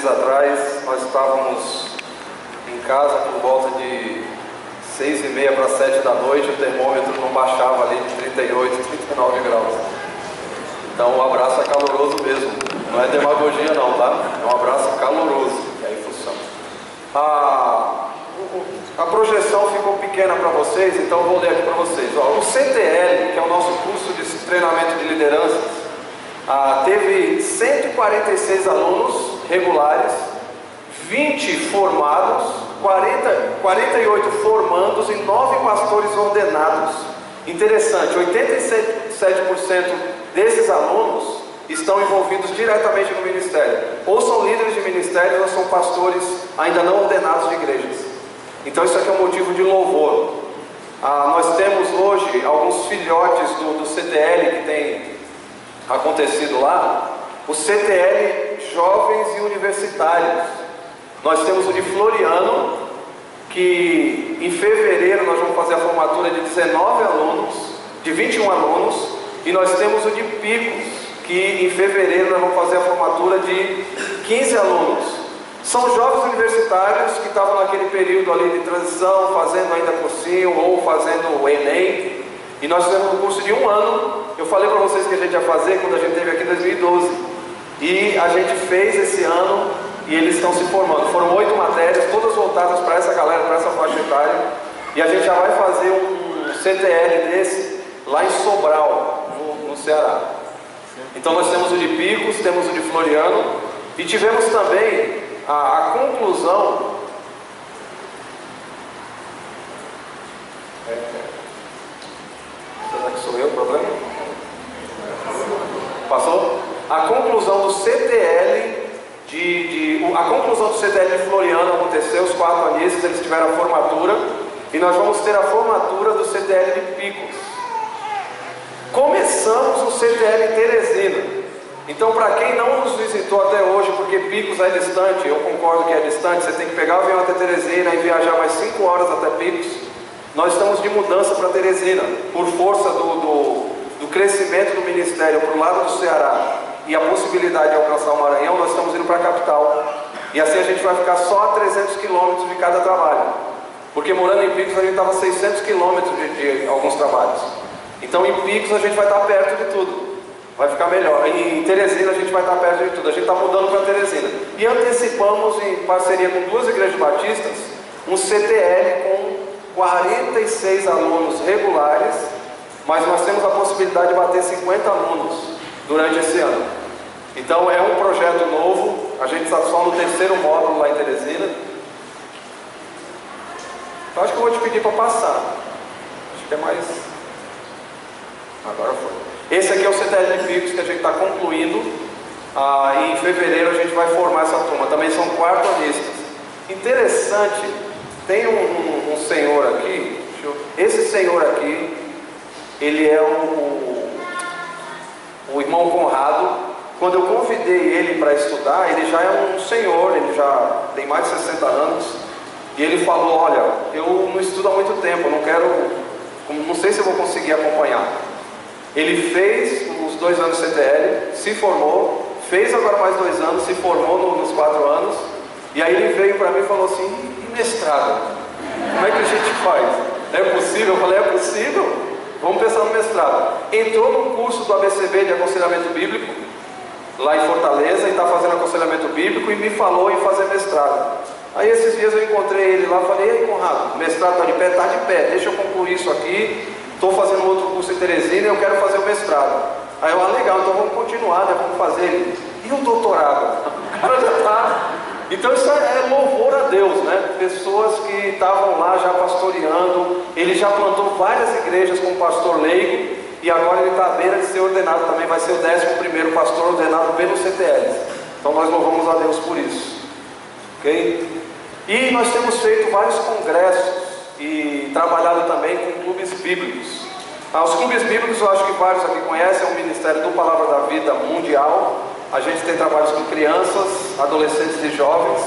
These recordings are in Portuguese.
meses atrás, nós estávamos em casa por volta de 6h30 para 7 da noite, o termômetro não baixava ali de 38, 39 graus. Então o abraço é caloroso mesmo, não é demagogia não, tá? É um abraço caloroso, e aí funciona. A projeção ficou pequena para vocês, então eu vou ler aqui para vocês. O CTL, que é o nosso curso de treinamento de lideranças, teve 146 alunos regulares, 20 formados, 48 formandos e 9 pastores ordenados. Interessante, 87% desses alunos estão envolvidos diretamente no ministério. Ou são líderes de ministérios ou são pastores ainda não ordenados de igrejas. Então isso aqui é um motivo de louvor. Nós temos hoje alguns filhotes do CTL que tem acontecido lá. O CTL Jovens e Universitários. Nós temos o de Floriano, que em fevereiro nós vamos fazer a formatura de 19 alunos, de 21 alunos. E nós temos o de Picos, que em fevereiro nós vamos fazer a formatura de 15 alunos. São jovens universitários que estavam naquele período ali de transição, fazendo ainda cursinho ou fazendo o Enem. E nós fizemos um curso de 1 ano. Eu falei para vocês que a gente ia fazer quando a gente esteve aqui em 2012. E a gente fez esse ano e eles estão se formando. Foram 8 matérias, todas voltadas para essa galera, para essa faixa etária. E a gente já vai fazer um CTL desse lá em Sobral, no Ceará. Então nós temos o de Picos, temos o de Floriano. E tivemos também a conclusão. Será que sou eu o problema? Passou? A conclusão do CTL a conclusão do CTL de Floriano aconteceu, os 4 anistas, eles tiveram a formatura. E nós vamos ter a formatura do CTL de Picos. Começamos o CTL em Teresina. Então, para quem não nos visitou até hoje, porque Picos é distante, eu concordo que é distante, você tem que pegar o avião até Teresina e viajar mais 5 horas até Picos. Nós estamos de mudança para Teresina, por força do crescimento do ministério para o lado do Ceará e a possibilidade de alcançar o Maranhão, nós estamos indo para a capital. E assim a gente vai ficar só a 300 quilômetros de cada trabalho. Porque morando em Picos a gente estava a 600 quilômetros de alguns trabalhos. Então em Picos a gente vai estar perto de tudo. Vai ficar melhor. Em Teresina a gente vai estar perto de tudo. A gente está mudando para Teresina. E antecipamos, em parceria com 2 igrejas batistas, um CTL com 46 alunos regulares. Mas nós temos a possibilidade de bater 50 alunos durante esse ano. Então é um projeto novo. A gente está só no 3º módulo lá em Teresina. Então acho que eu vou te pedir para passar. Acho que é mais... Agora foi. Esse aqui é o CTL de Picos que a gente está concluindo. E em fevereiro a gente vai formar essa turma. Também são 4 anistas. Interessante, tem um senhor aqui. Esse senhor aqui, ele é o irmão Conrado. Quando eu convidei ele para estudar, ele já é um senhor, ele já tem mais de 60 anos. E ele falou: olha, eu não estudo há muito tempo, não sei se eu vou conseguir acompanhar. Ele fez os 2 anos CTL, se formou, fez agora mais 2 anos, se formou nos 4 anos. E aí ele veio para mim e falou assim: e mestrado? Como é que a gente faz? É possível? Eu falei: é possível? Vamos pensar no mestrado. Entrou no curso do ABCB de aconselhamento bíblico, lá em Fortaleza, e está fazendo aconselhamento bíblico, e me falou em fazer mestrado. Aí esses dias eu encontrei ele lá, falei: e aí, Conrado, mestrado está de pé? Está de pé, deixa eu concluir isso aqui, estou fazendo outro curso em Teresina e eu quero fazer o mestrado. Aí eu: legal, então vamos continuar, né? Vamos fazer ele. E o doutorado? O cara já está... Então isso é louvor a Deus, né? Pessoas que estavam lá já pastoreando, ele já plantou várias igrejas como pastor leigo, e agora ele está à beira de ser ordenado também, vai ser o 11º pastor ordenado pelo CTL. Então nós louvamos a Deus por isso. Ok? E nós temos feito vários congressos e trabalhado também com clubes bíblicos. Os clubes bíblicos, eu acho que vários aqui conhecem, é o Ministério do Palavra da Vida Mundial. A gente tem trabalhos com crianças, adolescentes e jovens,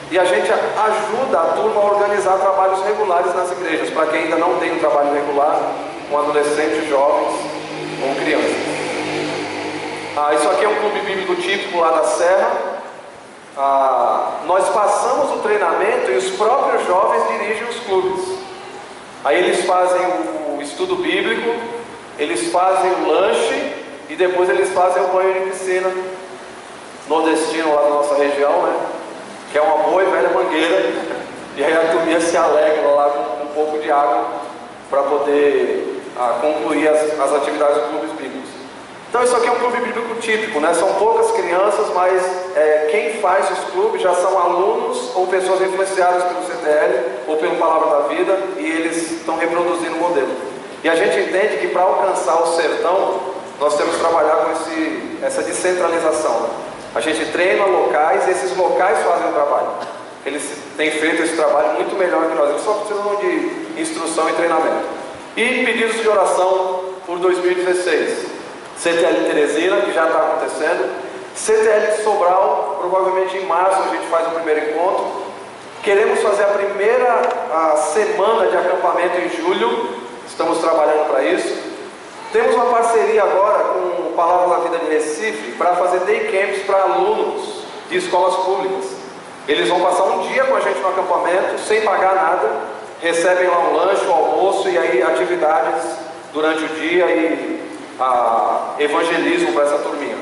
e a gente ajuda a turma a organizar trabalhos regulares nas igrejas, para quem ainda não tem um trabalho regular com adolescentes, jovens ou crianças. Isso aqui é um clube bíblico típico lá da Serra. nós passamos o treinamento e os próprios jovens dirigem os clubes. Aí eles fazem o estudo bíblico, eles fazem o lanche e depois eles fazem o banho de piscina nordestino lá da nossa região, né? Que é uma boa e velha mangueira. E aí a turminha se alegra lá com um pouco de água para poder concluir as atividades dos clubes bíblicos. Então isso aqui é um clube bíblico típico, né? São poucas crianças, mas quem faz os clubes já são alunos ou pessoas influenciadas pelo CTL ou pelo Palavra da Vida, e eles estão reproduzindo o modelo. E a gente entende que para alcançar o sertão, nós temos que trabalhar com essa descentralização, né? A gente treina locais e esses locais fazem o trabalho. Eles têm feito esse trabalho muito melhor que nós, eles só precisam de instrução e treinamento. E pedidos de oração por 2016. CTL Teresina, que já está acontecendo. CTL de Sobral, provavelmente em março a gente faz o primeiro encontro. Queremos fazer a primeira semana de acampamento em julho. Estamos trabalhando para isso. Temos uma parceria agora com o Palavra da Vida de Recife para fazer day camps para alunos de escolas públicas. Eles vão passar um dia com a gente no acampamento, sem pagar nada. Recebem lá um lanche, um almoço e aí atividades durante o dia e evangelismo para essa turminha.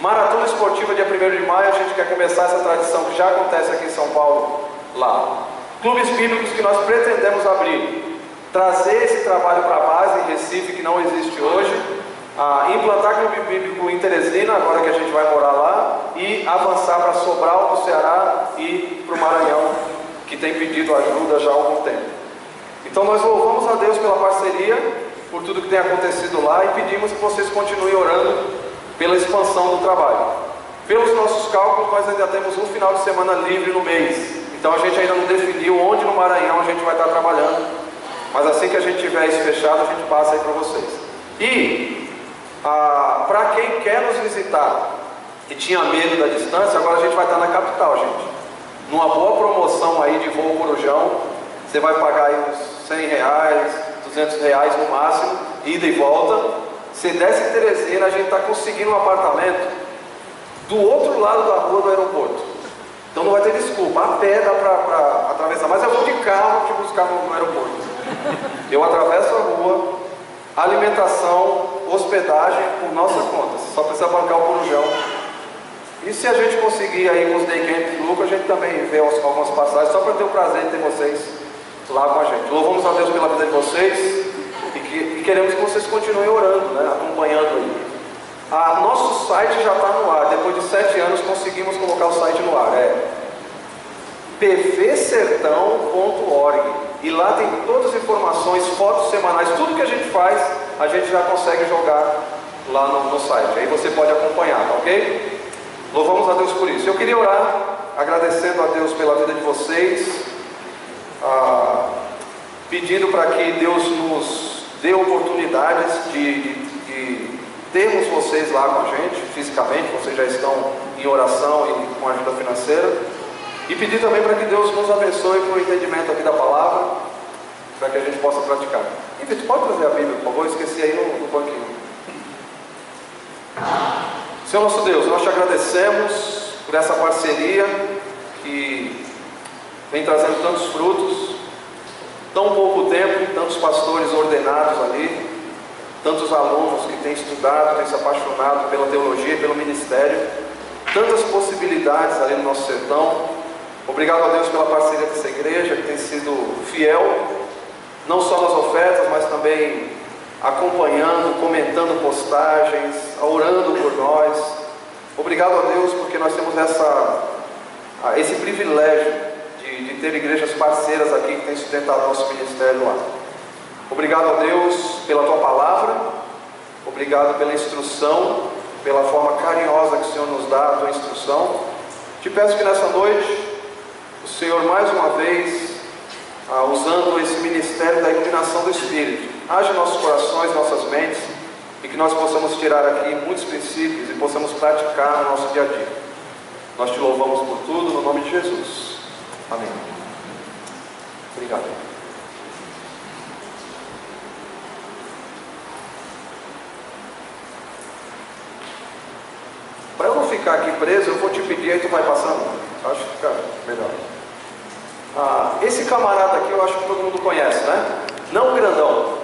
Maratona esportiva dia 1º de maio, a gente quer começar essa tradição que já acontece aqui em São Paulo, lá. Clubes bíblicos que nós pretendemos abrir, trazer esse trabalho para a base em Recife, que não existe hoje, implantar clube bíblico em Teresina, agora que a gente vai morar lá, e avançar para Sobral, no Ceará, e para o Maranhão, que tem pedido ajuda já há algum tempo. Então nós louvamos a Deus pela parceria, por tudo que tem acontecido lá, e pedimos que vocês continuem orando pela expansão do trabalho. Pelos nossos cálculos, nós ainda temos um final de semana livre no mês, então a gente ainda não definiu onde no Maranhão a gente vai estar trabalhando, mas assim que a gente tiver isso fechado, a gente passa aí para vocês. E para quem quer nos visitar e tinha medo da distância, agora a gente vai estar na capital, gente, numa boa promoção aí de voo Corujão. Você vai pagar aí uns R$100, R$200 no máximo, ida e volta. Você desce em Teresina, a gente está conseguindo um apartamento do outro lado da rua do aeroporto. Então não vai ter desculpa, a pé dá para atravessar, mas eu vou de carro te buscar no aeroporto. Eu atravesso a rua, alimentação, hospedagem por nossa conta, você só precisa bancar o Corujão. E se a gente conseguir aí com os day camp lucro, a gente também vê algumas passagens, só para ter o prazer de ter vocês lá com a gente. Louvamos a Deus pela vida de vocês e queremos que vocês continuem orando, né, acompanhando aí. Nosso site já está no ar, depois de 7 anos conseguimos colocar o site no ar, pvsertão.org, e lá tem todas as informações, fotos semanais, tudo que a gente faz, a gente já consegue jogar lá no site, aí você pode acompanhar, tá ok? Louvamos a Deus por isso. Eu queria orar, agradecendo a Deus pela vida de vocês, pedindo para que Deus nos dê oportunidades de termos vocês lá com a gente, fisicamente, vocês já estão em oração e com ajuda financeira, e pedir também para que Deus nos abençoe com o entendimento aqui da palavra, para que a gente possa praticar. E Vitor, pode trazer a Bíblia, por favor? Eu esqueci aí no banquinho. Senhor nosso Deus, nós te agradecemos por essa parceria que vem trazendo tantos frutos, tão pouco tempo, tantos pastores ordenados ali, tantos alunos que têm estudado, têm se apaixonado pela teologia e pelo ministério, tantas possibilidades ali no nosso sertão. Obrigado a Deus pela parceria dessa igreja, que tem sido fiel, não só nas ofertas, mas também acompanhando, comentando postagens, orando por nós. Obrigado a Deus porque nós temos esse privilégio de ter igrejas parceiras aqui que têm sustentado nosso ministério lá. Obrigado a Deus pela tua palavra, obrigado pela instrução, pela forma carinhosa que o Senhor nos dá a tua instrução. Te peço que nessa noite o Senhor mais uma vez, usando esse ministério da iluminação do Espírito, age em nossos corações, nossas mentes, e que nós possamos tirar aqui muitos princípios e possamos praticar no nosso dia a dia. Nós te louvamos por tudo, no nome de Jesus. Amém. Obrigado. Para eu não ficar aqui preso, eu vou te pedir, aí tu vai passando. Acho que fica camarada aqui eu acho que todo mundo conhece, né? Não o grandão,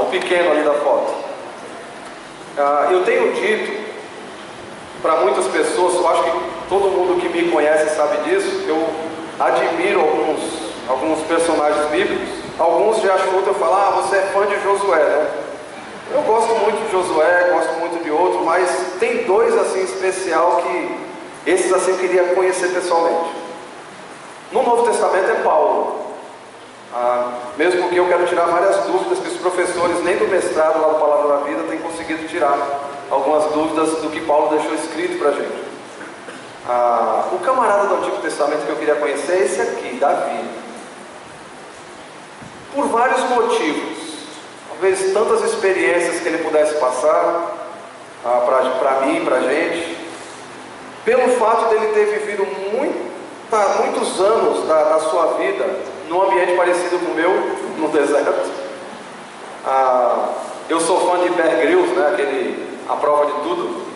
o pequeno ali da foto. Eu tenho dito para muitas pessoas, eu acho que todo mundo que me conhece sabe disso, eu admiro alguns personagens bíblicos. Alguns já chutam e falam, você é fã de Josué, né? Eu gosto muito de Josué, gosto muito de outros, mas tem dois assim especial que esses assim eu queria conhecer pessoalmente. No Novo Testamento é Paulo. Mesmo porque eu quero tirar várias dúvidas que os professores nem do mestrado lá do Palavra da Vida têm conseguido tirar algumas dúvidas do que Paulo deixou escrito para a gente. O camarada do Antigo Testamento que eu queria conhecer é esse aqui, Davi. Por vários motivos. Talvez tantas experiências que ele pudesse passar para mim, para a gente. Pelo fato dele ter vivido muitos anos da sua vida num ambiente parecido com o meu, no deserto. Eu sou fã de Bear Grylls, né? A prova de tudo.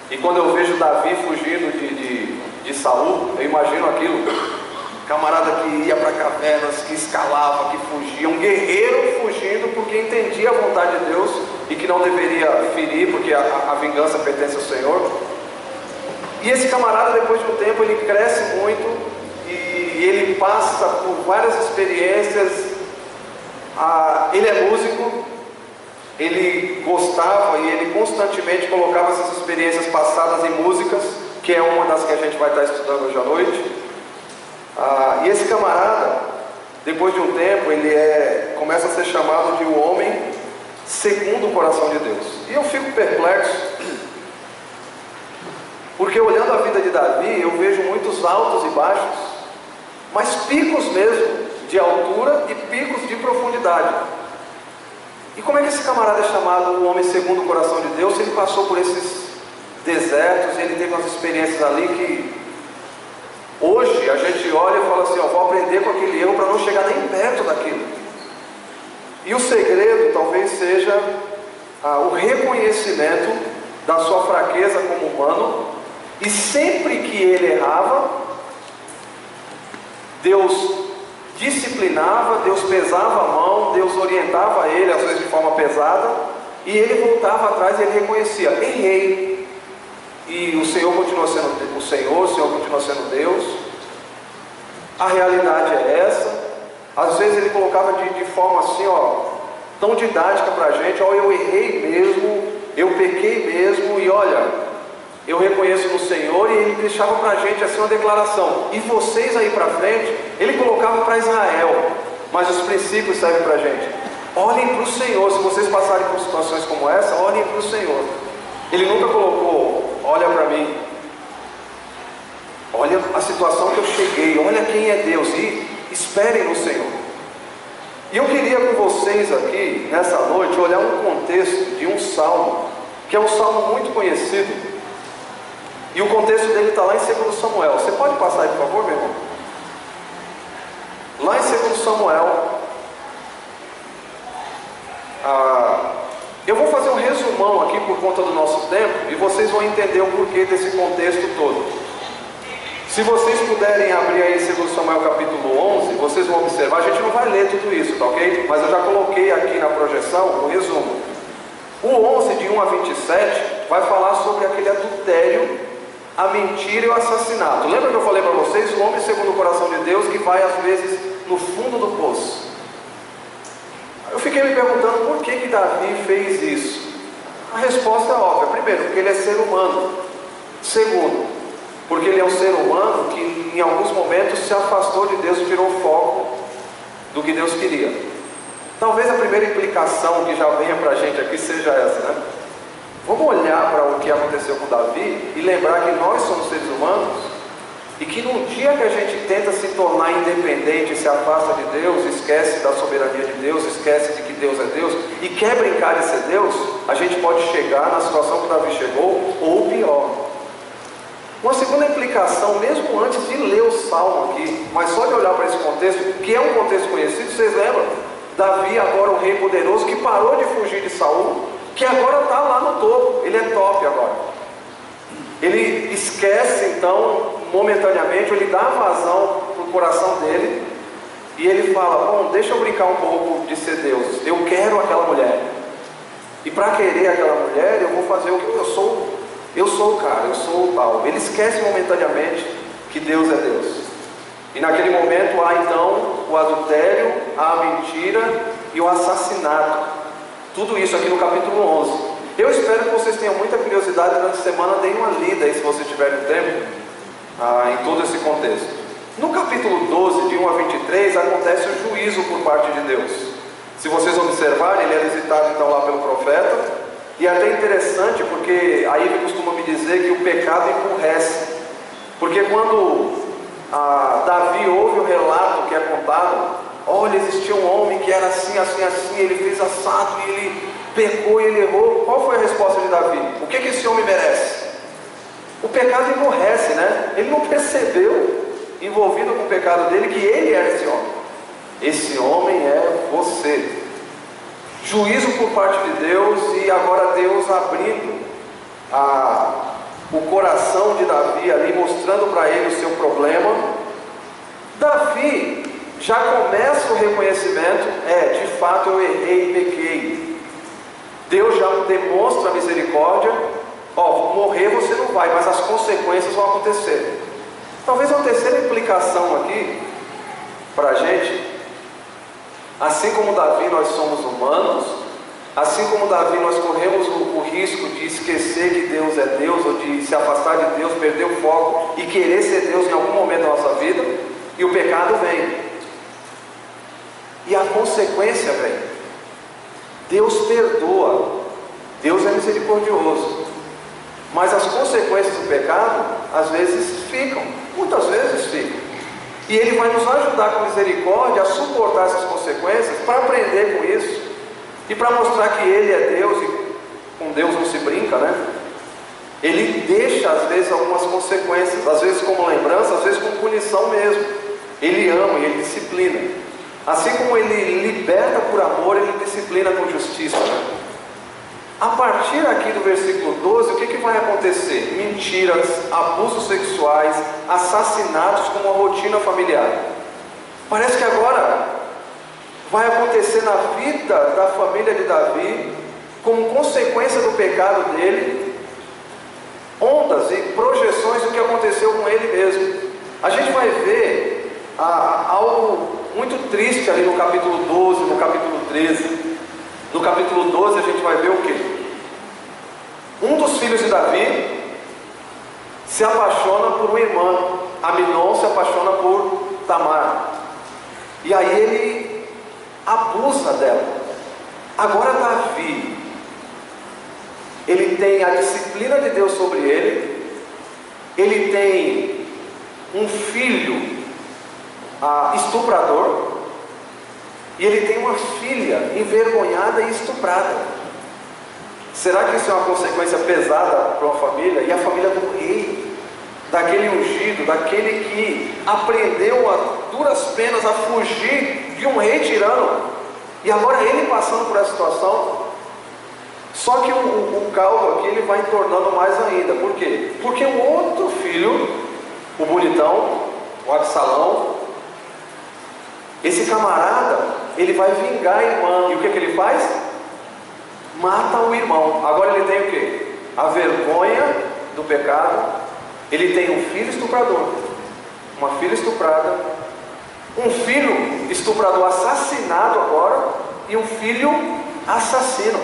E quando eu vejo Davi fugindo de Saul, eu imagino aquilo. Camarada que ia para cavernas, que escalava, que fugia. Um guerreiro fugindo porque entendia a vontade de Deus e que não deveria ferir, porque a vingança pertence ao Senhor. E esse camarada, depois de um tempo, ele cresce muito e ele passa por várias experiências. Ele é músico, ele gostava e ele constantemente colocava essas experiências passadas em músicas, que é uma das que a gente vai estar estudando hoje à noite. E esse camarada, depois de um tempo, ele começa a ser chamado de um homem segundo o coração de Deus. E eu fico perplexo, porque olhando a vida de Davi, eu vejo muitos altos e baixos, mas picos mesmo de altura e picos de profundidade. E como é que esse camarada é chamado um homem segundo o coração de Deus, se ele passou por esses desertos, ele teve umas experiências ali que hoje a gente olha e fala assim, vou aprender com aquele erro para não chegar nem perto daquilo. E o segredo talvez seja o reconhecimento da sua fraqueza como humano, e sempre que ele errava, Deus disciplinava, Deus pesava a mão, Deus orientava ele, às vezes de forma pesada, e ele voltava atrás e ele reconhecia, errei. E o Senhor continua sendo o Senhor continua sendo Deus. A realidade é essa. Às vezes ele colocava de forma assim, tão didática para a gente, eu errei mesmo, eu pequei mesmo, e olha, eu reconheço no Senhor. E ele deixava para a gente assim uma declaração, e vocês aí para frente, ele colocava para Israel, mas os princípios servem para a gente. Olhem para o Senhor, se vocês passarem por situações como essa, olhem para o Senhor. Ele nunca colocou, olha para mim, olha a situação que eu cheguei, olha quem é Deus, e esperem no Senhor. E eu queria com vocês aqui, nessa noite, olhar um contexto de um salmo, que é um salmo muito conhecido, e o contexto dele está lá em 2 Samuel. Você pode passar aí, por favor, meu irmão? Lá em 2 Samuel, eu vou fazer um resumão aqui por conta do nosso tempo, e vocês vão entender o porquê desse contexto todo. Se vocês puderem abrir aí em 2 Samuel capítulo 11, vocês vão observar, a gente não vai ler tudo isso, tá ok? Mas eu já coloquei aqui na projeção o resumo. O 11, de 1 a 27, vai falar sobre aquele adultério, a mentira e o assassinato. Lembra que eu falei para vocês, o homem segundo o coração de Deus, que vai às vezes no fundo do poço. Eu fiquei me perguntando por que Davi fez isso. A resposta é óbvia. Primeiro, porque ele é ser humano. Segundo, porque ele é um ser humano que em alguns momentos se afastou de Deus e tirou o foco do que Deus queria. Talvez a primeira implicação que já venha para a gente aqui seja essa, né? Vamos olhar para o que aconteceu com Davi e lembrar que nós somos seres humanos, e que num dia que a gente tenta se tornar independente, se afasta de Deus, esquece da soberania de Deus, esquece de que Deus é Deus e quer brincar de ser Deus, a gente pode chegar na situação que Davi chegou, ou pior. Uma segunda implicação, mesmo antes de ler o salmo aqui, mas só de olhar para esse contexto, que é um contexto conhecido, vocês lembram? Davi agora um rei poderoso que parou de fugir de Saul, que agora está lá no topo, ele é top agora. Ele esquece então, momentaneamente, ele dá vazão para o coração dele, e ele fala: bom, deixa eu brincar um pouco de ser Deus, eu quero aquela mulher, e para querer aquela mulher eu vou fazer o que eu sou o cara, eu sou o tal. Ele esquece momentaneamente que Deus é Deus, e naquele momento há então o adultério, a mentira e o assassinato, tudo isso aqui no capítulo 11. Eu espero que vocês tenham muita curiosidade durante a semana, deem uma lida aí se vocês tiverem tempo, em todo esse contexto. No capítulo 12, de 1 a 23, acontece o juízo por parte de Deus. Se vocês observarem, ele é visitado então lá pelo profeta, e é até interessante porque aí ele costuma me dizer que o pecado emburrece, porque quando Davi ouve o relato que é contado, olha, existia um homem que era assim, assim, assim, ele fez assado e ele pecou e ele errou. Qual foi a resposta de Davi? O que esse homem merece? O pecado emburrece, né? Ele não percebeu, envolvido com o pecado dele, que ele era esse homem. Esse homem é você. Juízo por parte de Deus, e agora Deus abrindo o coração de Davi ali, mostrando para ele o seu problema. Davi já começa o reconhecimento: de fato eu errei e pequei. Deus já demonstra a misericórdia: morrer você não vai, mas as consequências vão acontecer. Talvez uma terceira implicação aqui para a gente: assim como Davi nós somos humanos, assim como Davi nós corremos o risco de esquecer que Deus é Deus, ou de se afastar de Deus, perder o foco e querer ser Deus em algum momento da nossa vida, e o pecado vem, e a consequência vem. Deus perdoa, Deus é misericordioso, mas as consequências do pecado às vezes ficam, muitas vezes ficam, e Ele vai nos ajudar com misericórdia a suportar essas consequências, para aprender com isso, e para mostrar que Ele é Deus, e com Deus não se brinca, né? Ele deixa às vezes algumas consequências, às vezes como lembrança, às vezes como punição mesmo. Ele ama e Ele disciplina. Assim como Ele liberta por amor, Ele disciplina com justiça. A partir aqui do versículo 12, o que vai acontecer? Mentiras, abusos sexuais, assassinatos como uma rotina familiar. Parece que agora vai acontecer na vida da família de Davi, como consequência do pecado dele, ondas e projeções do que aconteceu com ele mesmo. A gente vai ver algo muito triste ali no capítulo 12, no capítulo 13. No capítulo 12 a gente vai ver o quê? Um dos filhos de Davi se apaixona por uma irmã. Aminon se apaixona por Tamar, e aí ele abusa dela. Agora Davi, ele tem a disciplina de Deus sobre ele, ele tem um filho estuprador, e ele tem uma filha envergonhada e estuprada. Será que isso é uma consequência pesada para uma família? E a família do rei, daquele ungido, daquele que aprendeu a duras penas a fugir de um rei tirano, e agora ele passando por essa situação. Só que o caldo aqui ele vai tornando mais ainda. Por quê? Porque o outro filho, o bonitão, o Absalão, esse camarada, ele vai vingar a irmã. E o que ele faz? Mata o irmão. Agora ele tem o quê? A vergonha do pecado. Ele tem um filho estuprador, uma filha estuprada, um filho estuprador assassinado agora, e um filho assassino.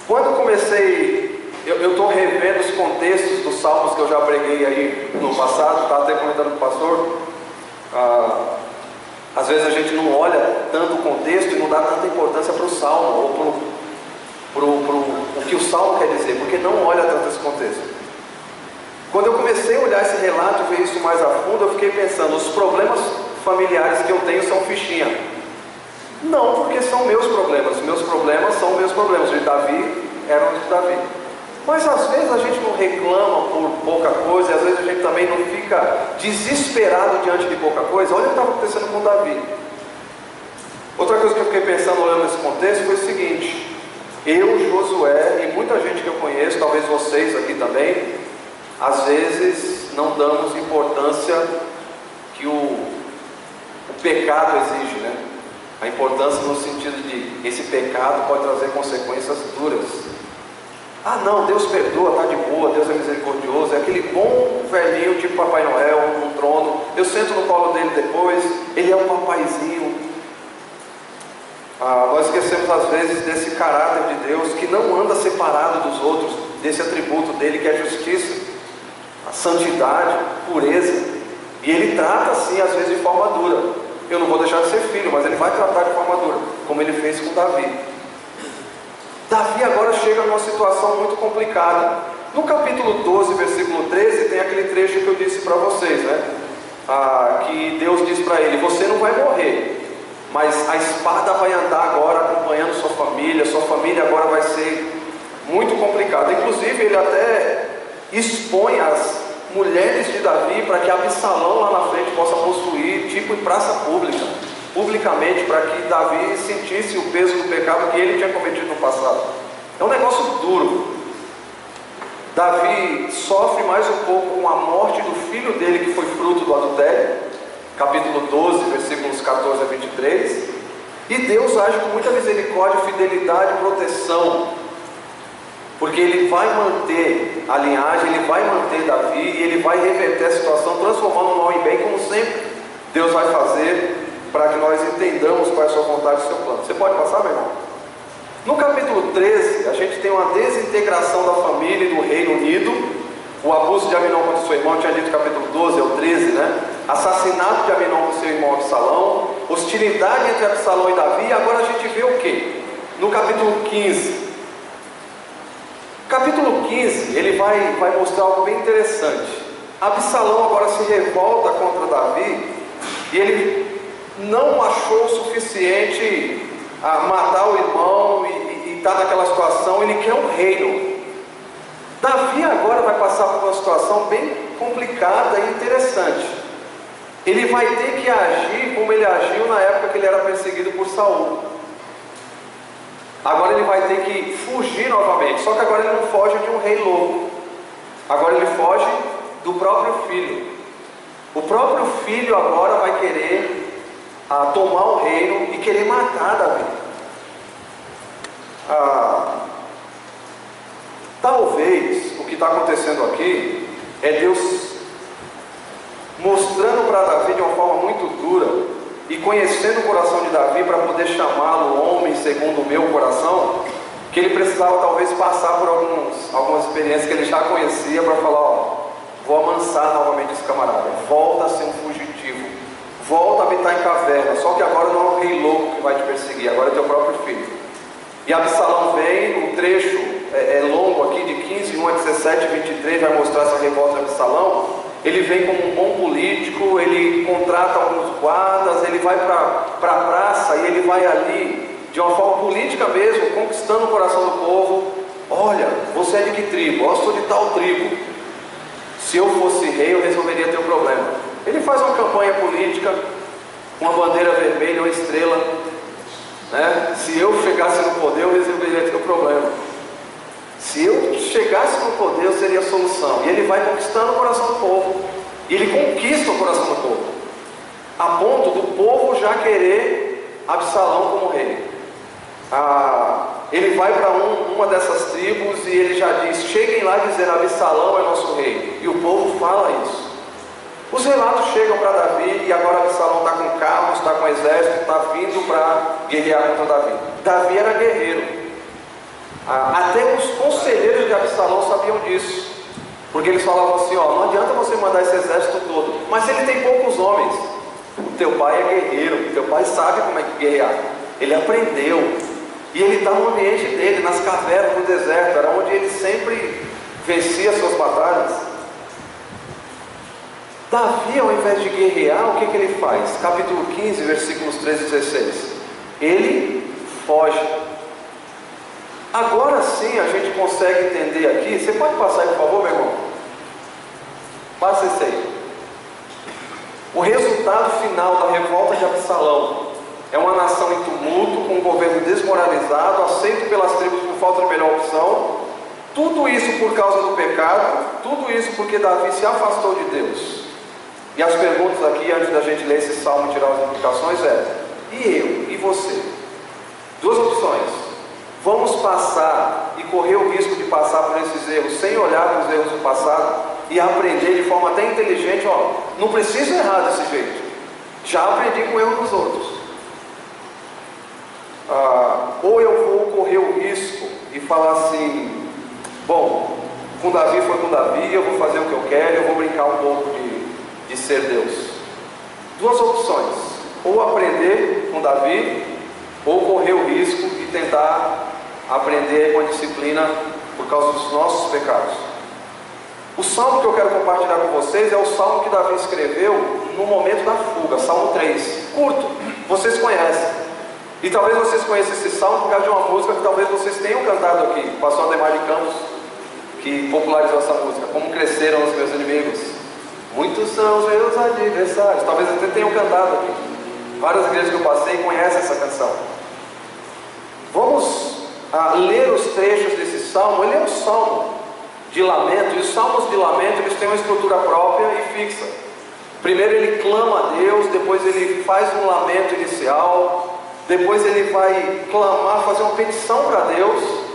Quando eu comecei, eu estou revendo os contextos dos salmos que eu já preguei aí no passado, estava até comentando com o pastor. Às vezes a gente não olha tanto o contexto e não dá tanta importância para o salmo, ou para o que o salmo quer dizer, porque não olha tanto esse contexto. Quando eu comecei a olhar esse relato e ver isso mais a fundo, eu fiquei pensando: os problemas familiares que eu tenho são fichinha. Não, porque são meus problemas são meus problemas. De Davi eram de Davi. Mas às vezes a gente não reclama por pouca coisa, e às vezes a gente também não fica desesperado diante de pouca coisa. Olha o que estava acontecendo com Davi. Outra coisa que eu fiquei pensando olhando nesse contexto foi o seguinte: eu, Josué e muita gente que eu conheço, talvez vocês aqui também, às vezes não damos importância que o pecado exige, né? A importância no sentido de esse pecado pode trazer consequências duras. Ah não, Deus perdoa, está de boa, Deus é misericordioso, é aquele bom velhinho tipo Papai Noel no trono, eu sento no colo dele depois, ele é um papaizinho. Nós esquecemos às vezes desse caráter de Deus que não anda separado dos outros, desse atributo dele que é a justiça, a santidade, a pureza, e ele trata assim às vezes de forma dura. Eu não vou deixar de ser filho, mas ele vai tratar de forma dura, como ele fez com Davi. Davi agora chega numa situação muito complicada. No capítulo 12, versículo 13, tem aquele trecho que eu disse para vocês, né? Que Deus diz para ele: você não vai morrer, mas a espada vai andar agora acompanhando sua família agora vai ser muito complicada. Inclusive ele até expõe as mulheres de Davi para que Absalão lá na frente possa possuir, tipo em praça pública, publicamente, para que Davi sentisse o peso do pecado que ele tinha cometido no passado. É um negócio duro. Davi sofre mais um pouco com a morte do filho dele, que foi fruto do adultério, capítulo 12, versículos 14 a 23, e Deus age com muita misericórdia, fidelidade e proteção, porque ele vai manter a linhagem, ele vai manter Davi, e ele vai reverter a situação, transformando o mal em bem, como sempre Deus vai fazer, para que nós entendamos qual é a sua vontade e o seu plano. Você pode passar, meu irmão? No capítulo 13, a gente tem uma desintegração da família e do reino unido, o abuso de Aminon contra seu irmão, eu tinha dito capítulo 12, é o 13, né? Assassinato de Aminon com seu irmão Absalão, hostilidade entre Absalão e Davi, e agora a gente vê o quê? No capítulo 15. Capítulo 15, ele vai mostrar algo bem interessante. Absalão agora se revolta contra Davi, e ele não achou o suficiente a matar o irmão e está naquela situação, ele quer um reino. Davi agora vai passar por uma situação bem complicada e interessante. Ele vai ter que agir como ele agiu na época que ele era perseguido por Saul. Agora ele vai ter que fugir novamente, só que agora ele não foge de um rei louco, agora ele foge do próprio filho. O próprio filho agora vai querer tomar o reino e querer matar Davi. Talvez o que está acontecendo aqui é Deus mostrando para Davi de uma forma muito dura, e conhecendo o coração de Davi para poder chamá-lo homem segundo o meu coração, que ele precisava talvez passar por algumas experiências que ele já conhecia, para falar: ó, vou amansar novamente esse camarada, volta a ser um fugitivo, volta a habitar em caverna, só que agora não é um rei louco que vai te perseguir, agora é teu próprio filho. E Absalão vem, o trecho é longo aqui, de 15, 1 a 17, 23, vai mostrar essa revolta de Absalão. Ele vem como um bom político, ele contrata alguns guardas, ele vai para a praça e ele vai ali, de uma forma política mesmo, conquistando o coração do povo. Olha, você é de que tribo? Eu sou de tal tribo. Se eu fosse rei, eu resolveria teu problema. Ele faz uma campanha política, uma bandeira vermelha, uma estrela, né? Se eu chegasse no poder, eu resolveria teu problema. Se eu chegasse no poder, eu seria a solução. E ele vai conquistando o coração do povo. E ele conquista o coração do povo, a ponto do povo já querer Absalão como rei. Ele vai para uma dessas tribos e ele já diz: cheguem lá dizendo, Absalão é nosso rei. E o povo fala isso. Os relatos chegam para Davi, e agora Absalão está com carros, está com exército, está vindo para guerrear contra Davi. Davi era guerreiro. Até os conselheiros de Absalão sabiam disso, porque eles falavam assim: ó, não adianta você mandar esse exército todo, mas ele tem poucos homens. O teu pai é guerreiro, o teu pai sabe como é que guerrear, ele aprendeu, e ele está no ambiente dele, nas cavernas do deserto, era onde ele sempre vencia suas batalhas. Davi, ao invés de guerrear, o que ele faz? Capítulo 15, versículos 13 e 16, ele foge. Agora sim a gente consegue entender aqui. Você pode passar aí, por favor, meu irmão? Passa isso aí. O resultado final da revolta de Absalão é uma nação em tumulto, com um governo desmoralizado, aceito pelas tribos por falta de melhor opção. Tudo isso por causa do pecado, tudo isso porque Davi se afastou de Deus. E as perguntas aqui, antes da gente ler esse salmo e tirar as implicações, e eu? E você? Duas opções: vamos passar e correr o risco de passar por esses erros sem olhar para os erros do passado e aprender de forma até inteligente, não preciso errar desse jeito, já aprendi com o erro dos outros. Ou eu vou correr o risco e falar assim, bom, com Davi foi com Davi, eu vou fazer o que eu quero, eu vou brincar um pouco de ser Deus. Duas opções: ou aprender com Davi, ou correr o risco e tentar aprender com a disciplina por causa dos nossos pecados. O salmo que eu quero compartilhar com vocês é o salmo que Davi escreveu no momento da fuga, Salmo 3, curto, vocês conhecem. E talvez vocês conheçam esse salmo por causa de uma música que talvez vocês tenham cantado aqui. O pastor Ademar de Campos, que popularizou essa música, Como Cresceram os Meus Inimigos. Muitos são os meus adversários. Talvez até tenham cantado aqui. Várias igrejas que eu passei conhecem essa canção. Vamos ler os trechos desse salmo. Ele é um salmo de lamento, e os salmos de lamento eles têm uma estrutura própria e fixa. Primeiro ele clama a Deus, depois ele faz um lamento inicial, depois ele vai clamar, fazer uma petição para Deus.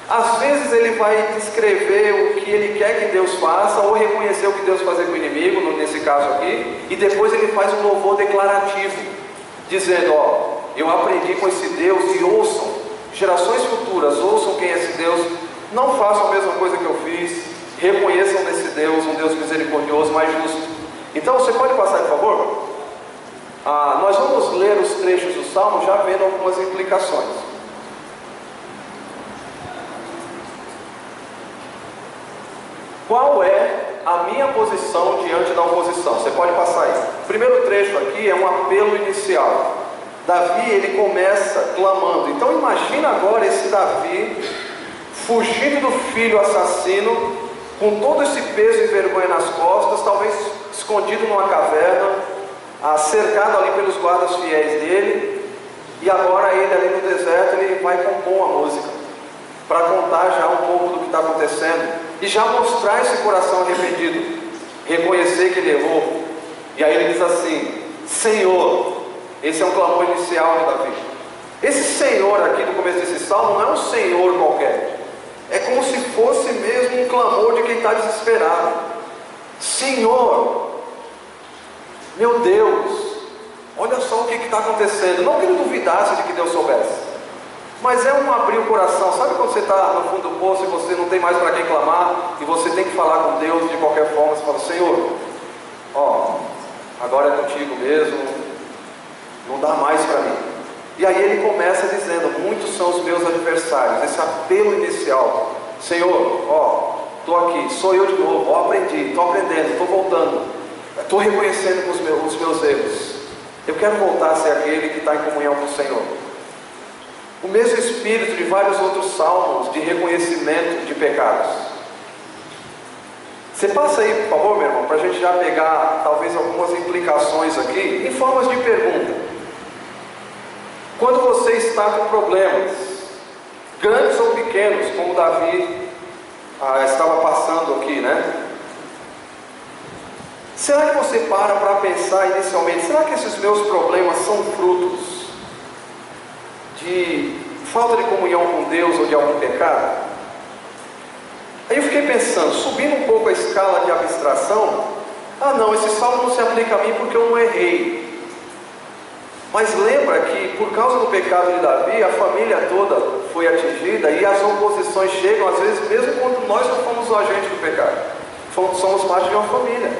Às vezes ele vai descrever o que ele quer que Deus faça, ou reconhecer o que Deus fazer com o inimigo, nesse caso aqui, e depois ele faz um louvor declarativo, dizendo, eu aprendi com esse Deus, e ouçam, gerações futuras, ouçam quem é esse Deus, não façam a mesma coisa que eu fiz, reconheçam nesse Deus, um Deus misericordioso, mais justo. Então você pode passar, por favor? Nós vamos ler os trechos do Salmo, já vendo algumas implicações. Qual é a minha posição diante da oposição? Você pode passar aí. O primeiro trecho aqui é um apelo inicial. Davi, ele começa clamando. Então imagina agora esse Davi fugindo do filho assassino, com todo esse peso e vergonha nas costas, talvez escondido numa caverna, cercado ali pelos guardas fiéis dele, e agora ele ali no deserto, ele vai compor uma música, para contar já um pouco do que está acontecendo, e já mostrar esse coração arrependido, reconhecer que ele errou. E aí ele diz assim, Senhor, esse é um clamor inicial de Davi. Esse Senhor aqui no começo desse salmo não é um Senhor qualquer, é como se fosse mesmo um clamor de quem está desesperado. Senhor, meu Deus, olha só o que está acontecendo. Não que ele duvidasse de que Deus soubesse, mas é um abrir o coração. Sabe quando você está no fundo do poço e você não tem mais para quem clamar, e você tem que falar com Deus de qualquer forma? Você fala, Senhor, agora é contigo mesmo, não dá mais para mim. E aí ele começa dizendo, muitos são os meus adversários. Esse apelo inicial, Senhor, estou aqui, sou eu de novo, aprendi, estou aprendendo, estou voltando, estou reconhecendo os meus erros, eu quero voltar a ser aquele que está em comunhão com o Senhor. O mesmo espírito de vários outros salmos de reconhecimento de pecados. Você passa aí, por favor, meu irmão, para a gente já pegar talvez algumas implicações aqui, em formas de pergunta. Quando você está com problemas, grandes ou pequenos, como Davi estava passando aqui, né? Será que você para pensar inicialmente, será que esses meus problemas são frutos de falta de comunhão com Deus ou de algum pecado? Aí eu fiquei pensando, subindo um pouco a escala de abstração, não, esse salmo não se aplica a mim porque eu não errei. Mas lembra que por causa do pecado de Davi, a família toda foi atingida, e as oposições chegam às vezes mesmo quando nós não fomos o agente do pecado, somos parte de uma família.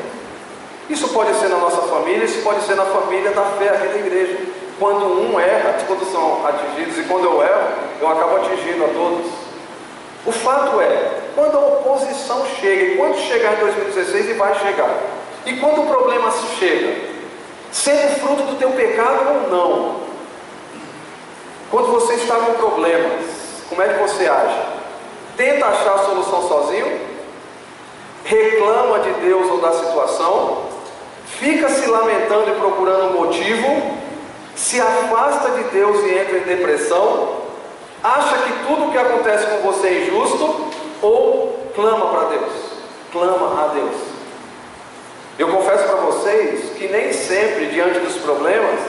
Isso pode ser na nossa família, isso pode ser na família da fé aqui da igreja. Quando um erra, todos são atingidos, e quando eu erro, eu acabo atingindo a todos. O fato é, quando a oposição chega, e quando chegar em 2016, e vai chegar, e quando o problema chega, sendo fruto do teu pecado ou não, quando você está com problemas, como é que você age? Tenta achar a solução sozinho? Reclama de Deus ou da situação? Fica se lamentando e procurando um motivo? Se afasta de Deus e entra em depressão? Acha que tudo o que acontece com você é injusto? Ou clama para Deus? Clama a Deus. Eu confesso para vocês vocês que nem sempre, diante dos problemas,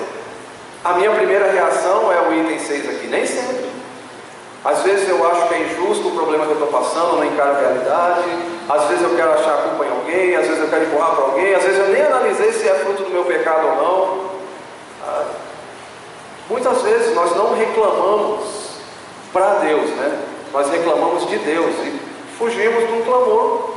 a minha primeira reação é o item 6 aqui, nem sempre. Às vezes eu acho que é injusto o problema que eu estou passando, não encaro a realidade. Às vezes eu quero achar a culpa em alguém, às vezes eu quero empurrar para alguém, às vezes eu nem analisei se é fruto do meu pecado ou não. Muitas vezes nós não reclamamos para Deus, né? Nós reclamamos de Deus e fugimos de um clamor.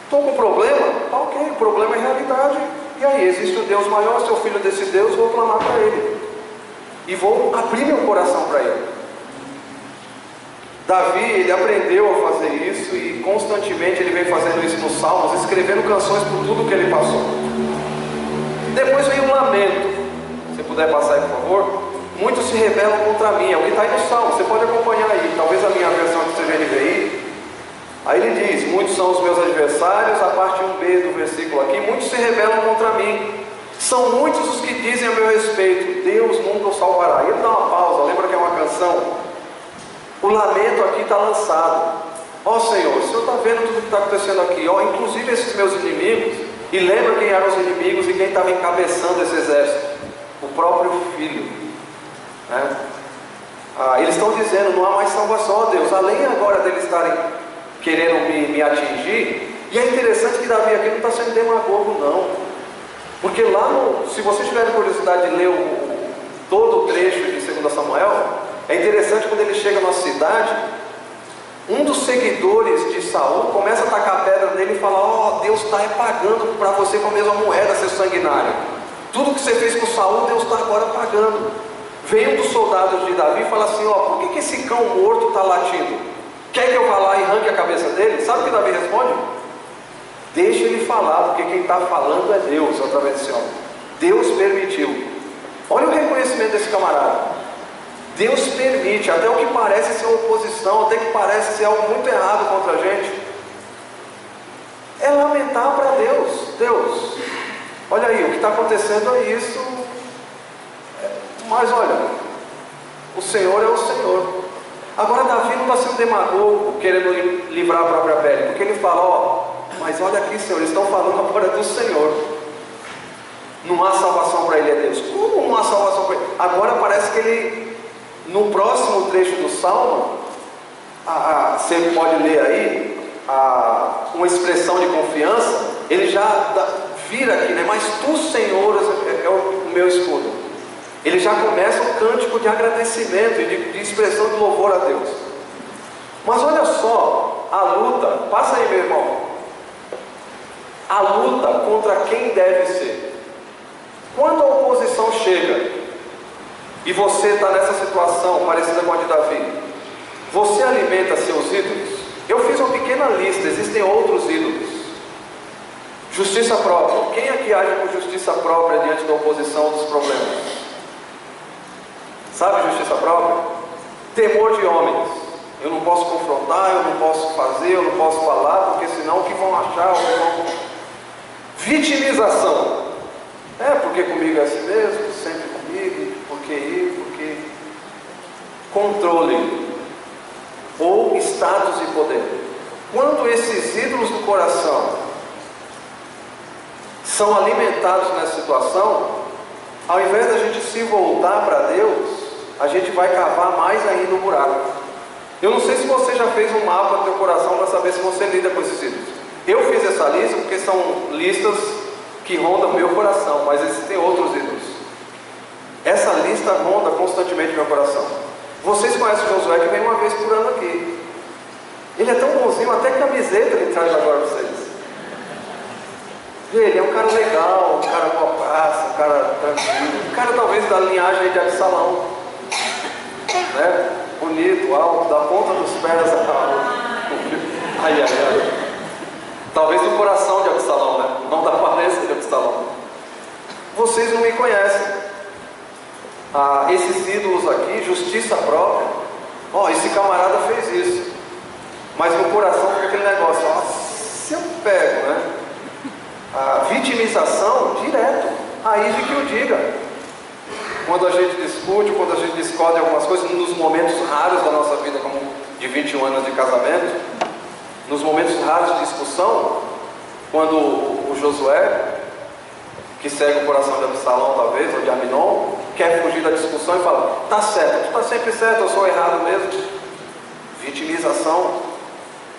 Estou com problema? Tá ok, o problema é realidade. E aí, existe o Deus maior, se eu filho desse Deus, vou clamar para Ele. E vou abrir meu coração para Ele. Davi, ele aprendeu a fazer isso e constantemente ele vem fazendo isso nos Salmos, escrevendo canções por tudo que ele passou. Depois vem o lamento. Se puder passar aí, por favor. Muitos se rebelam contra mim, é o que está aí no Salmo, você pode acompanhar aí, talvez a minha versão que seja NVI. Aí ele diz, muitos são os meus adversários, a parte 1b do versículo aqui, muitos se rebelam contra mim. São muitos os que dizem a meu respeito, Deus nunca o salvará. E ele dá uma pausa, lembra que é uma canção? O lamento aqui está lançado. Ó Senhor, o Senhor está vendo tudo que está acontecendo aqui, ó, inclusive esses meus inimigos. E lembra quem eram os inimigos e quem estava encabeçando esse exército? O próprio filho, né? Eles estão dizendo, não há mais salvação, ó Deus. Além agora deles estarem querendo me atingir. E é interessante que Davi aqui não está sendo demagogo, não. Porque lá se vocês tiverem curiosidade de ler todo o trecho de 2 Samuel, é interessante quando ele chega na cidade, um dos seguidores de Saul começa a tacar pedra nele e fala, ó, Deus está pagando para você com a mesma moeda, seu sanguinário. Tudo que você fez com Saul, Deus está agora pagando. Vem um dos soldados de Davi e fala assim, ó, por que esse cão morto está latindo? Quer que eu vá lá e arranque a cabeça dele? Sabe o que Davi responde? Deixa ele falar, porque quem está falando é Deus, através desse homem. Deus permitiu. Olha o reconhecimento desse camarada. Deus permite, até o que parece ser oposição, até que parece ser algo muito errado contra a gente, é lamentar para Deus. Deus, olha aí, o que está acontecendo é isso, mas olha, o Senhor é o Senhor. Agora Davi não está sendo demagogo, querendo livrar a própria pele, porque ele fala, ó, mas olha aqui, Senhor, eles estão falando agora do Senhor. Não há salvação para ele, é Deus. Como não há salvação para ele? Agora parece que ele, no próximo trecho do Salmo, você pode ler aí, uma expressão de confiança, ele já vira aqui, né? Mas tu, Senhor, é o meu escudo. Ele já começa um cântico de agradecimento e de expressão de louvor a Deus. Mas olha só, a luta, passa aí meu irmão, a luta contra quem deve ser. Quando a oposição chega, e você está nessa situação parecida com a de Davi, você alimenta seus ídolos? Eu fiz uma pequena lista, existem outros ídolos. Justiça própria, quem aqui age com justiça própria diante da oposição dos problemas? Sabe justiça própria? Temor de homens. Eu não posso confrontar, eu não posso fazer, eu não posso falar, porque senão o que vão achar? O que vão... Vitimização. Porque comigo é assim mesmo, sempre comigo, porque... Controle. Ou status e poder. Quando esses ídolos do coração são alimentados nessa situação, ao invés da gente se voltar para Deus, a gente vai cavar mais ainda o buraco. Eu não sei se você já fez um mapa do teu coração para saber se você lida com esses ídolos. Eu fiz essa lista porque são listas que rondam meu coração, mas existem outros ídolos. Essa lista ronda constantemente meu coração. Vocês conhecem o Josué, que vem uma vez por ano aqui. Ele é tão bonzinho, até camiseta ele traz agora para vocês. Ele é um cara legal, um cara com a praça, um cara tranquilo, um cara talvez da linhagem de Absalão, né? Bonito, alto, da ponta dos pés ai. Talvez do coração de Absalão, né? Não da aparência de Absalão. Vocês não me conhecem. Esses ídolos aqui, justiça própria. Esse camarada fez isso, mas no coração fica aquele negócio, se eu pego, né? A vitimização direto, aí de que eu diga. Quando a gente discute, quando a gente discute algumas coisas, nos momentos raros da nossa vida, como de 21 anos de casamento, nos momentos raros de discussão, quando o Josué que segue o coração de Absalão talvez, ou de Aminon, quer fugir da discussão e fala, tá certo, tu tá sempre certo, eu sou errado mesmo. Vitimização.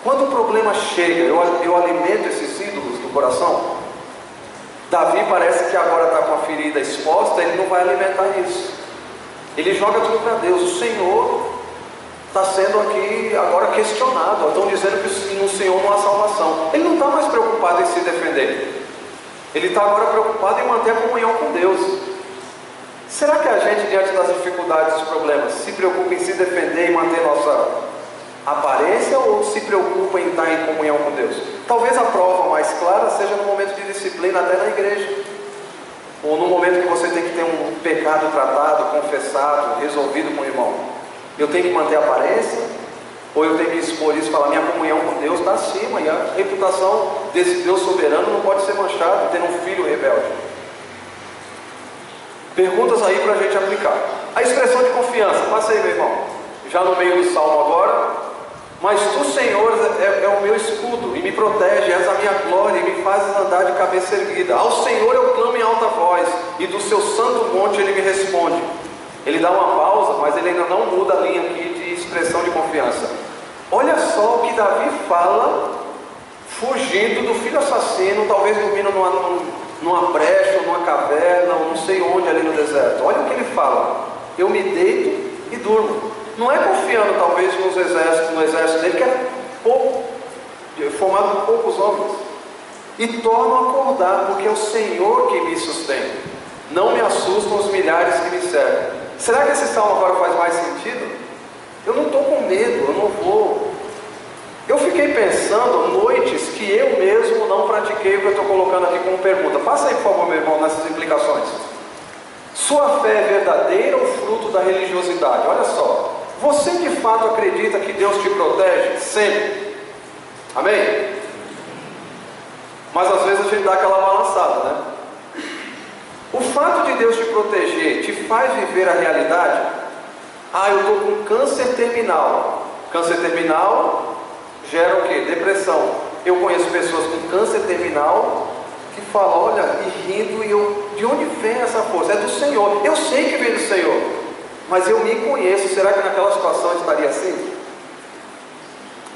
Quando o problema chega, eu alimento esses ídolos do coração. Davi parece que agora está com a ferida exposta, ele não vai alimentar isso. Ele joga tudo para Deus. O Senhor está sendo aqui agora questionado. Estão dizendo que no Senhor não há salvação. Ele não está mais preocupado em se defender. Ele está agora preocupado em manter a comunhão com Deus. Será que a gente, diante das dificuldades e dos problemas, se preocupa em se defender e manter nossa aparência, ou se preocupa em estar em comunhão com Deus? Talvez a prova mais clara seja no momento de disciplina, até na igreja, ou no momento que você tem que ter um pecado tratado, confessado, resolvido com o irmão. Eu tenho que manter a aparência, ou eu tenho que expor isso e falar, minha comunhão com Deus está acima, e a reputação desse Deus soberano não pode ser manchada, tendo um filho rebelde. Perguntas aí para a gente aplicar. A expressão de confiança, passa aí, meu irmão, já no meio do salmo agora. Mas tu, Senhor, é o meu escudo e me protege, és a minha glória e me fazes andar de cabeça erguida. Ao Senhor eu clamo em alta voz, e do seu santo monte ele me responde. Ele dá uma pausa, mas ele ainda não muda a linha aqui de expressão de confiança. Olha só o que Davi fala, fugindo do filho assassino, talvez dormindo numa brecha, ou numa caverna, ou não sei onde ali no deserto. Olha o que ele fala: eu me deito e durmo. Não é confiando talvez no exército dele, que era pouco, formado por poucos homens. E torno a acordar, porque é o Senhor que me sustém. Não me assustam os milhares que me servem. Será que esse salmo agora faz mais sentido? Eu não estou com medo, eu não vou. Eu fiquei pensando noites que eu mesmo não pratiquei o que eu estou colocando aqui como pergunta. Passa aí, por favor, meu irmão, nessas implicações. Sua fé é verdadeira ou fruto da religiosidade? Olha só. Você de fato acredita que Deus te protege? Sempre. Amém? Mas às vezes a gente dá aquela balançada, né? O fato de Deus te proteger te faz viver a realidade? Eu estou com câncer terminal. Câncer terminal gera o quê? Depressão. Eu conheço pessoas com câncer terminal que falam, olha, e rindo, de onde vem essa força? É do Senhor. Eu sei que vem do Senhor. Mas eu me conheço, será que naquela situação eu estaria assim?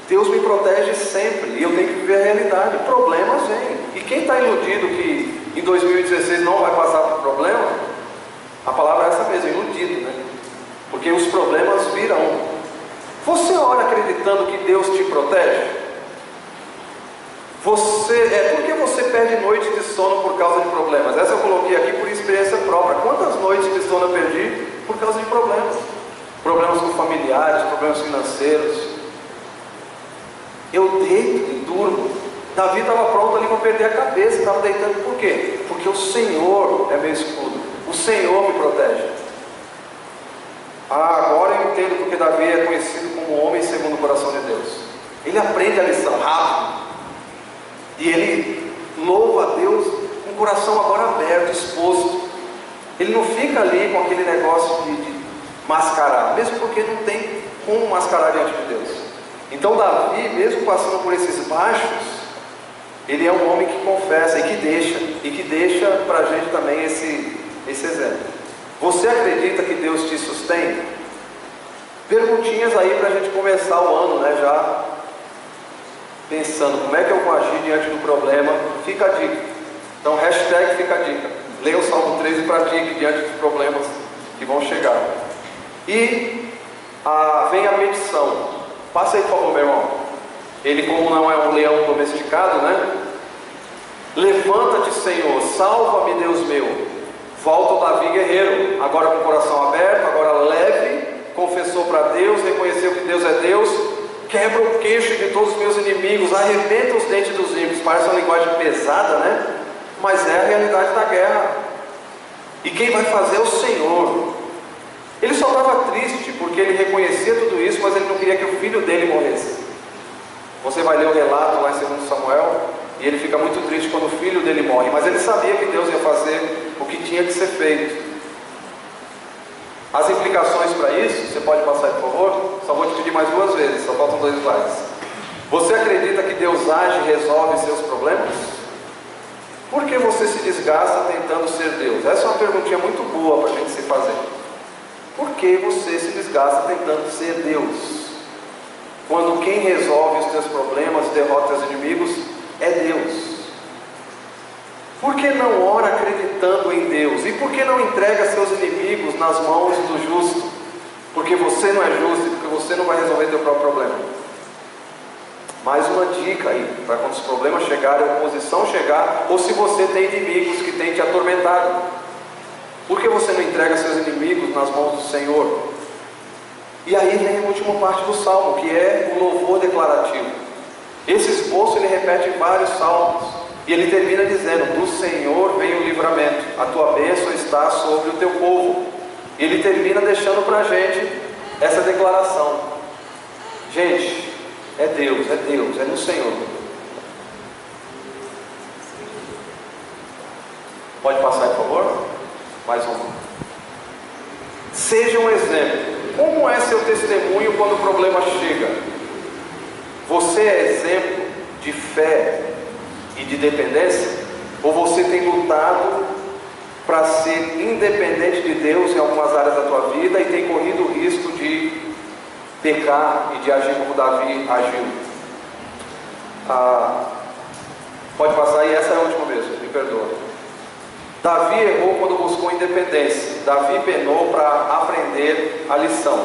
Deus me protege sempre, e eu tenho que viver a realidade. Problemas vêm. E quem está iludido que em 2016 não vai passar por problema, a palavra é essa mesmo, iludido, né? Porque os problemas virão. Você ora acreditando que Deus te protege? Por que você perde noites de sono por causa de problemas? Essa eu coloquei aqui por experiência própria. Quantas noites de sono eu perdi por causa de problemas? Problemas com familiares, problemas financeiros. Eu deito e durmo. Davi estava pronto ali para perder a cabeça, estava deitando. Por quê? Porque o Senhor é meu escudo. O Senhor me protege. Agora eu entendo porque Davi é conhecido como homem segundo o coração de Deus. Ele aprende a lição rápido. E ele louva a Deus com o coração agora aberto, exposto. Ele não fica ali com aquele negócio de mascarar, mesmo porque não tem como mascarar diante de Deus. Então Davi, mesmo passando por esses baixos, ele é um homem que confessa e que deixa para a gente também esse exemplo. Você acredita que Deus te sustém? Perguntinhas aí para a gente começar o ano, né? Já pensando como é que eu vou agir diante do problema. Fica a dica. Então, hashtag fica a dica. Leia o Salmo 3 e pratique diante dos problemas que vão chegar. E vem a petição. Passa aí, por favor, meu irmão. Ele, como não é um leão domesticado, né? Levanta-te, Senhor, salva-me, Deus meu. Volta o Davi guerreiro, agora com o coração aberto, agora leve, confessou para Deus, reconheceu que Deus é Deus, quebra o queixo de todos os meus inimigos, arrebenta os dentes dos ímpios. Parece uma linguagem pesada, né? Mas é a realidade da guerra. E quem vai fazer é o Senhor. Ele só estava triste porque ele reconhecia tudo isso, mas ele não queria que o filho dele morresse. Você vai ler o relato lá em 2 Samuel, e ele fica muito triste quando o filho dele morre, mas ele sabia que Deus ia fazer o que tinha que ser feito. As implicações para isso, você pode passar aí, por favor? Só vou te pedir mais 2 vezes, só faltam 2 slides. Você acredita que Deus age e resolve seus problemas? Por que você se desgasta tentando ser Deus? Essa é uma perguntinha muito boa para a gente se fazer. Por que você se desgasta tentando ser Deus? Quando quem resolve os teus problemas, derrota os inimigos, é Deus. Por que não ora acreditando em Deus? E por que não entrega seus inimigos nas mãos do justo? Porque você não é justo e porque você não vai resolver teu próprio problema. Mais uma dica aí, para quando os problemas chegarem, a oposição chegar, ou se você tem inimigos que têm te atormentado. Por que você não entrega seus inimigos nas mãos do Senhor? E aí vem a última parte do Salmo, que é o louvor declarativo. Esse esboço ele repete em vários salmos. E ele termina dizendo: do Senhor vem o livramento, a tua bênção está sobre o teu povo. E ele termina deixando para a gente essa declaração. Gente, é Deus, é no Senhor. Pode passar, por favor? Mais uma. Seja um exemplo. Como é seu testemunho quando o problema chega? Você é exemplo de fé e de dependência? Ou você tem lutado para ser independente de Deus em algumas áreas da tua vida e tem corrido o risco de pecar e de agir como Davi agiu? Pode passar aí, essa é a última mesmo, me perdoa. Davi errou quando buscou independência. Davi penou para aprender a lição.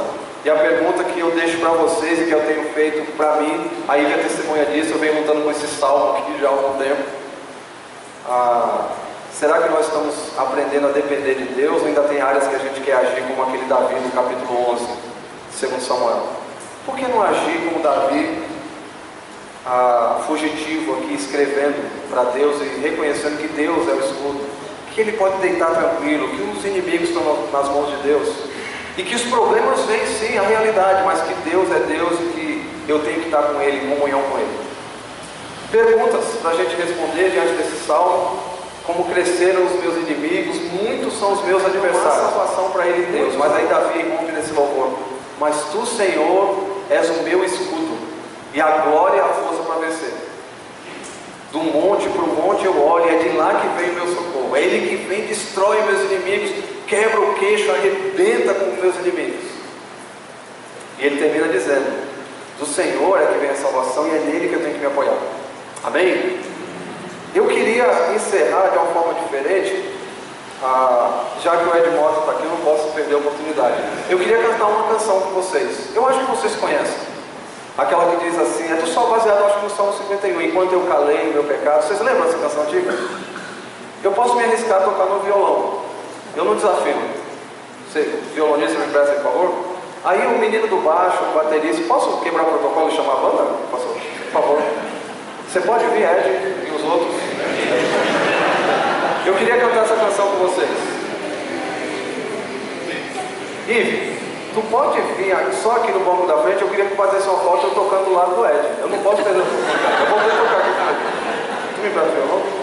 E a pergunta que eu deixo para vocês e que eu tenho feito para mim, a Ivy é testemunha disso, eu venho lutando com esse salmo aqui já há algum tempo. Será que nós estamos aprendendo a depender de Deus ou ainda tem áreas que a gente quer agir como aquele Davi no capítulo 11, segundo Samuel? Por que não agir como Davi, fugitivo aqui, escrevendo para Deus e reconhecendo que Deus é o escudo, que ele pode deitar tranquilo, que os inimigos estão nas mãos de Deus, e que os problemas vêm sim, a realidade, mas que Deus é Deus e que eu tenho que estar com Ele, em comunhão com Ele. Perguntas para a gente responder diante desse salmo: como cresceram os meus inimigos, muitos são os meus adversários. Uma salvação para ele, Deus, mas aí Davi rompe nesse louvor: mas tu, Senhor, és o meu escudo, e a glória e a força para vencer. Do monte para o monte eu olho, é de lá que vem o meu socorro. É Ele que vem, destrói meus inimigos, quebra o queixo, arrebenta com os meus inimigos. E ele termina dizendo: do Senhor é que vem a salvação e é nele que eu tenho que me apoiar. Amém? Eu queria encerrar de uma forma diferente, já que o Ed Mota está aqui, eu não posso perder a oportunidade. Eu queria cantar uma canção com vocês. Eu acho que vocês conhecem. Aquela que diz assim, é do Sol, baseado acho que no Salmo 51, enquanto eu calei o meu pecado. Vocês lembram dessa canção antiga? Eu posso me arriscar a tocar no violão. Eu não desafio. Você, violonista, me presta, por favor? Aí o menino do baixo, o baterista, posso quebrar o protocolo e chamar a banda? Posso? Por favor. Você pode vir, Ed, e os outros. Eu queria cantar essa canção com vocês. Ive, tu pode vir só aqui no banco da frente. Eu queria que batesse uma foto eu tocando do lado do Ed. Eu não posso perder a oportunidade. Eu vou poder tocar aqui também. Tu me presta o violão?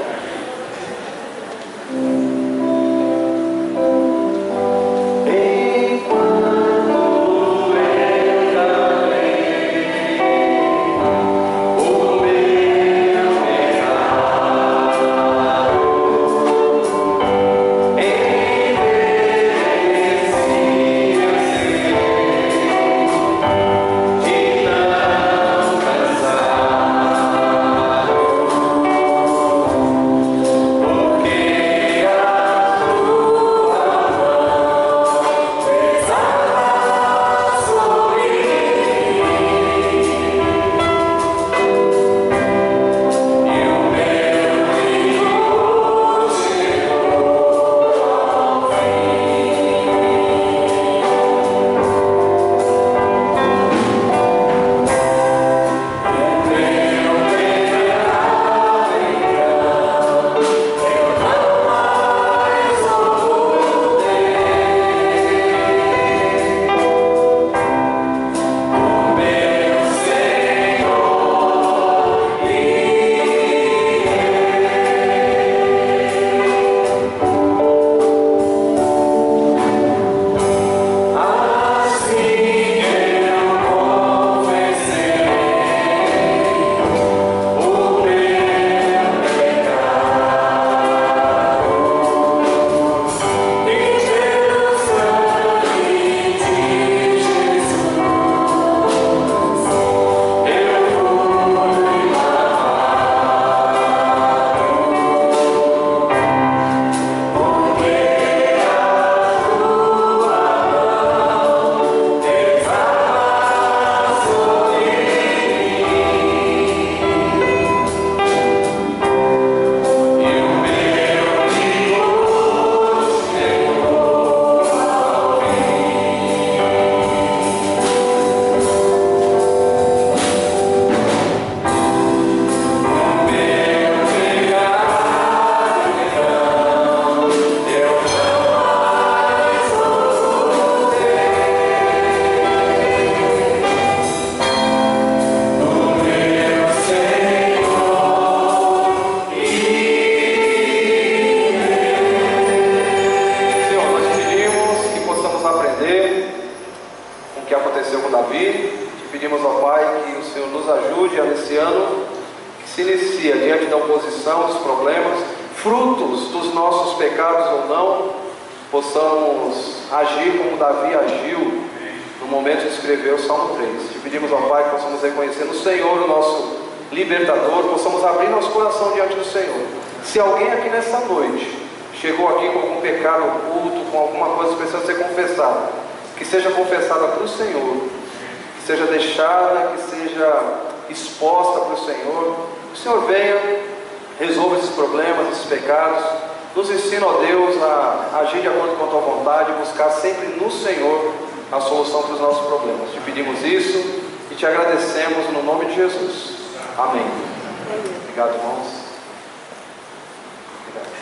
da oposição, dos problemas, frutos dos nossos pecados ou não, possamos agir como Davi agiu no momento de escrever o Salmo 3. Te pedimos, ó Pai, que possamos reconhecer no Senhor o nosso libertador, possamos abrir nosso coração diante do Senhor. Se alguém aqui nessa noite chegou aqui com algum pecado oculto, com alguma coisa que precisa ser confessada, que seja confessada para o Senhor, que seja deixada, que seja exposta para o Senhor venha, resolva esses problemas, esses pecados, nos ensina, ó Deus, a agir de acordo com a Tua vontade, buscar sempre no Senhor a solução para os nossos problemas. Te pedimos isso e te agradecemos no nome de Jesus. Amém. Obrigado, irmãos. Obrigado.